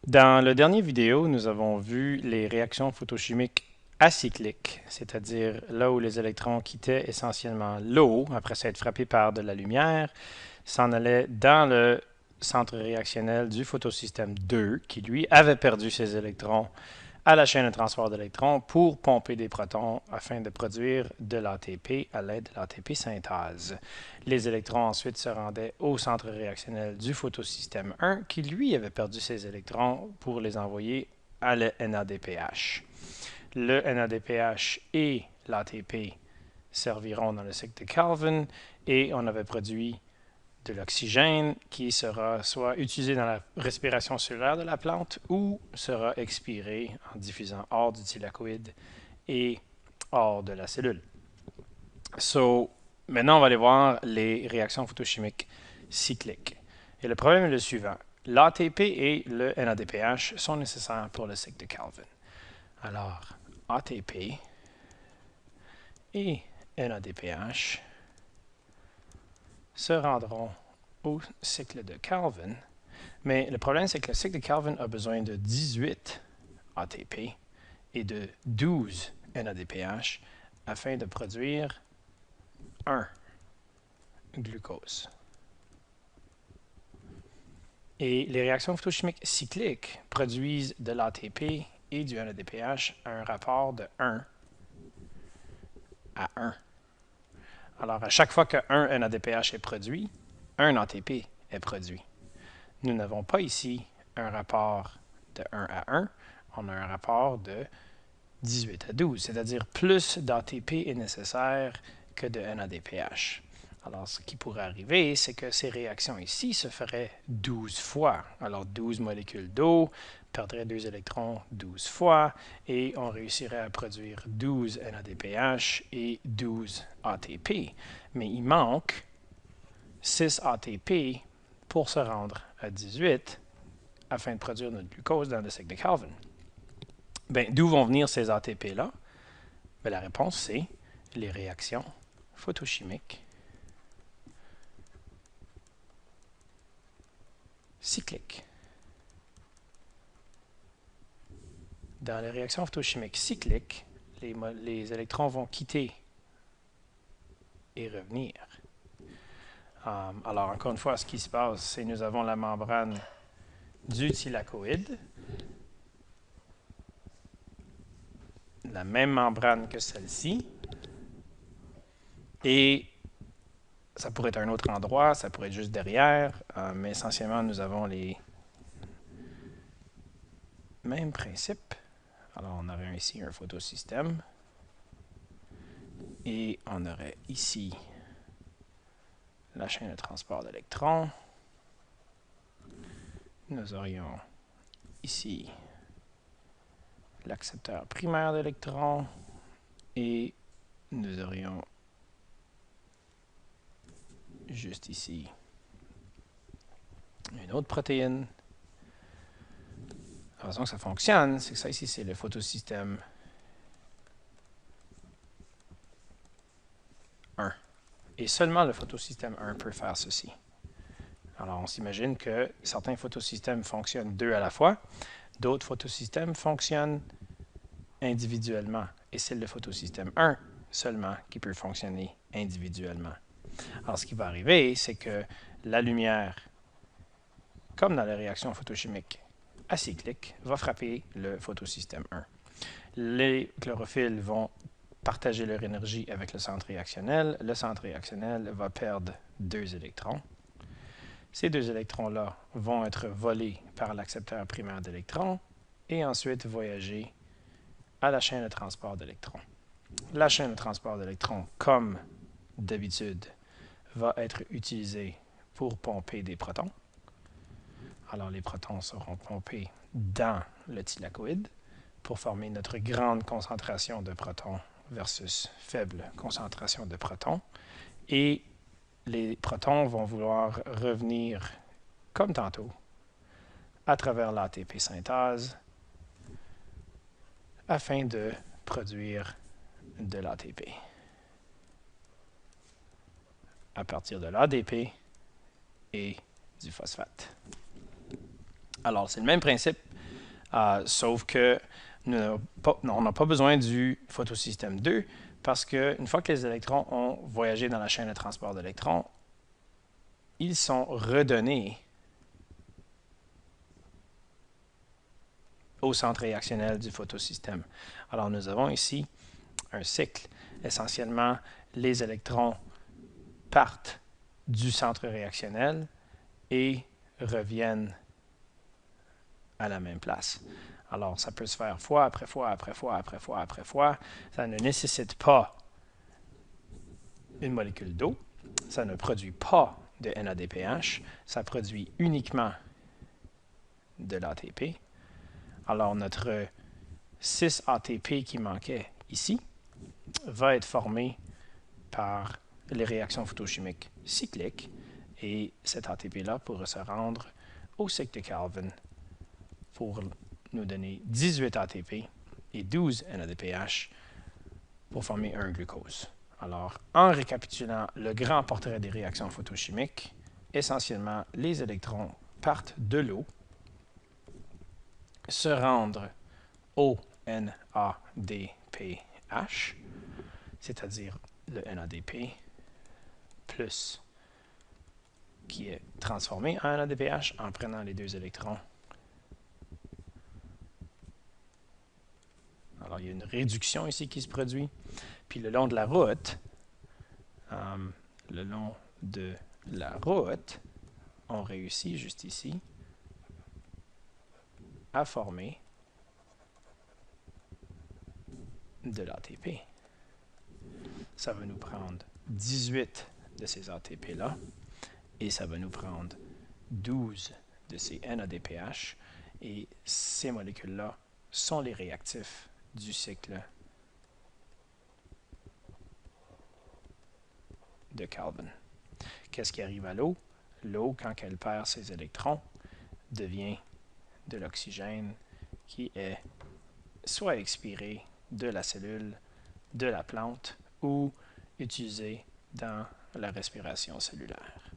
Dans le dernier vidéo, nous avons vu les réactions photochimiques acycliques, c'est-à-dire là où les électrons quittaient essentiellement l'eau après s'être frappés par de la lumière, s'en allaient dans le centre réactionnel du photosystème 2, qui lui avait perdu ses électrons à la chaîne de transport d'électrons pour pomper des protons afin de produire de l'ATP à l'aide de l'ATP synthase. Les électrons ensuite se rendaient au centre réactionnel du photosystème 1 qui lui avait perdu ses électrons pour les envoyer à le NADPH. Le NADPH et l'ATP serviront dans le cycle de Calvin et on avait produit de l'oxygène qui sera soit utilisé dans la respiration cellulaire de la plante ou sera expiré en diffusant hors du thylakoïde et hors de la cellule. Maintenant, on va aller voir les réactions photochimiques cycliques. Et le problème est le suivant. L'ATP et le NADPH sont nécessaires pour le cycle de Calvin. Alors, ATP et NADPH se rendront au cycle de Calvin, mais le problème c'est que le cycle de Calvin a besoin de 18 ATP et de 12 NADPH afin de produire un glucose. Et les réactions photochimiques cycliques produisent de l'ATP et du NADPH à un rapport de 1 à 1. Alors, à chaque fois qu'un NADPH est produit, un ATP est produit. Nous n'avons pas ici un rapport de 1 à 1, on a un rapport de 18 à 12, c'est-à-dire plus d'ATP est nécessaire que de NADPH. Alors, ce qui pourrait arriver, c'est que ces réactions ici se feraient 12 fois. Alors, 12 molécules d'eau perdraient 2 électrons 12 fois et on réussirait à produire 12 NADPH et 12 ATP. Mais il manque 6 ATP pour se rendre à 18 afin de produire notre glucose dans le cycle de Calvin. Ben, d'où vont venir ces ATP-là? Ben, la réponse, c'est les réactions photochimiques cycliques. Dans les réactions photochimiques cycliques, les électrons vont quitter et revenir. Alors, encore une fois, ce qui se passe, c'est que nous avons la membrane du thylakoïde, la même membrane que celle-ci, et ça pourrait être un autre endroit, ça pourrait être juste derrière, mais essentiellement, nous avons les mêmes principes. Alors, on aurait ici un photosystème, et on aurait ici la chaîne de transport d'électrons. Nous aurions ici l'accepteur primaire d'électrons et nous aurions juste ici une autre protéine. La façon que ça fonctionne, c'est que ça ici, c'est le photosystème 1. Et seulement le photosystème 1 peut faire ceci. Alors, on s'imagine que certains photosystèmes fonctionnent deux à la fois, d'autres photosystèmes fonctionnent individuellement. Et c'est le photosystème 1 seulement qui peut fonctionner individuellement. Alors, ce qui va arriver, c'est que la lumière, comme dans les réactions photochimiques acycliques, va frapper le photosystème 1. Les chlorophylles vont partager leur énergie avec le centre réactionnel. Le centre réactionnel va perdre 2 électrons. Ces 2 électrons-là vont être volés par l'accepteur primaire d'électrons et ensuite voyager à la chaîne de transport d'électrons. La chaîne de transport d'électrons, comme d'habitude, va être utilisée pour pomper des protons. Alors les protons seront pompés dans le thylakoïde pour former notre grande concentration de protons versus faible concentration de protons. Et les protons vont vouloir revenir, comme tantôt, à travers l'ATP synthase afin de produire de l'ATP. À partir de l'ADP et du phosphate. Alors, c'est le même principe sauf que on n'a pas besoin du photosystème 2 parce qu'une fois que les électrons ont voyagé dans la chaîne de transport d'électrons, ils sont redonnés au centre réactionnel du photosystème. Alors nous avons ici un cycle. Essentiellement, les électrons partent du centre réactionnel et reviennent à la même place. Alors, ça peut se faire fois après fois, après fois, après fois, après fois. Ça ne nécessite pas une molécule d'eau. Ça ne produit pas de NADPH. Ça produit uniquement de l'ATP. Alors, notre 6 ATP qui manquait ici va être formé par les réactions photochimiques cycliques. Et cet ATP-là pourra se rendre au cycle de Calvin pour nous donner 18 ATP et 12 NADPH pour former un glucose. Alors, en récapitulant le grand portrait des réactions photochimiques, essentiellement, les électrons partent de l'eau, se rendent au NADPH, c'est-à-dire le NADP plus qui est transformé en NADPH en prenant les deux électrons. Alors, il y a une réduction ici qui se produit. Puis le long de la route, on réussit juste ici à former de l'ATP. Ça va nous prendre 18 de ces ATP-là et ça va nous prendre 12 de ces NADPH et ces molécules-là sont les réactifs du cycle de Calvin. Qu'est-ce qui arrive à l'eau? L'eau, quand elle perd ses électrons, devient de l'oxygène qui est soit expiré de la cellule, de la plante ou utilisé dans la respiration cellulaire.